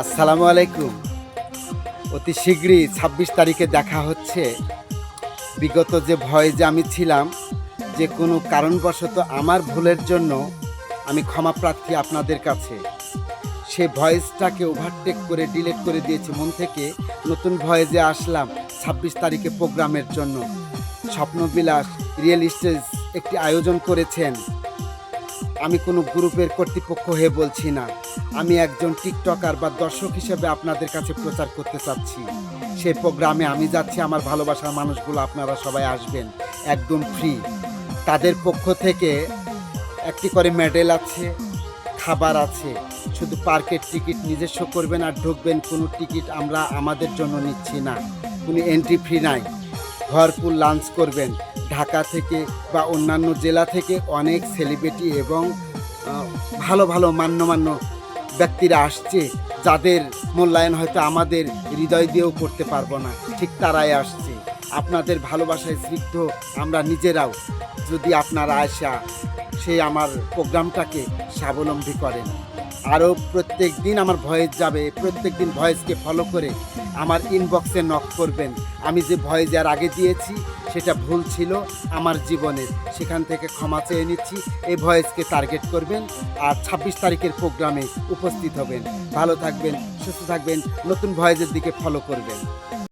আসসালামু আলাইকুম। অতি শীঘ্রই ২৬ তারিখে দেখা হচ্ছে। বিগত যে ভয়ে যে আমি ছিলাম, যে কোনো কারণবশত আমার ভুলের জন্য আমি ক্ষমা প্রার্থী আপনাদের কাছে। সে ভয়েসটাকে ওভারটেক করে ডিলিট করে দিয়েছি মন থেকে। নতুন ভয়েসে আসলাম ২৬ তারিখে প্রোগ্রামের জন্য। স্বপ্নবিলাস রিয়েল স্টেজ একটি আয়োজন করেছেন। আমি কোনো গ্রুপের কর্তৃপক্ষ হয়ে বলছি না। আমি একজন টিকটকার বা দর্শক হিসেবে আপনাদের কাছে প্রচার করতে চাচ্ছি। সেই প্রোগ্রামে আমি যাচ্ছি, আমার ভালোবাসার মানুষগুলো আপনারা সবাই আসবেন, একদম ফ্রি। তাদের পক্ষ থেকে একটি করে মেডেল আছে, খাবার আছে। শুধু পার্কের টিকিট নিজস্ব করবেন আর ঢুকবেন। কোনো টিকিট আমরা আমাদের জন্য নিচ্ছি না, কোনো এন্ট্রি ফি নাই। ভরপুর লাঞ্চ করবেন। ঢাকা থেকে বা অন্যান্য জেলা থেকে অনেক সেলিব্রিটি এবং ভালো ভালো মান্যমান্য ব্যক্তিরা আসছে, যাদের মূল্যায়ন হয়তো আমাদের হৃদয় দিয়েও করতে পারবো না, ঠিক তারাই আসছে। আপনাদের ভালোবাসায় স্নিগ্ধ আমরা নিজেরাও। যদি আপনারা আসা সেই আমার প্রোগ্রামটাকে স্বাবলম্বী করেন। আরও প্রত্যেক দিন আমার ভয়েস যাবে, প্রত্যেক দিন ভয়েসকে ফলো করে আমার ইনবক্সে নক করবেন। আমি যে ভয়েস আর আগে দিয়েছি সেটা ভুল ছিল আমার জীবনের, সেখান থেকে ক্ষমা চেয়ে নিচ্ছি। এই ভয়েসকে টার্গেট করবেন আর ২৬ তারিখের প্রোগ্রামে উপস্থিত হবেন। ভালো থাকবেন, সুস্থ থাকবেন, নতুন ভয়েসের দিকে ফলো করবেন।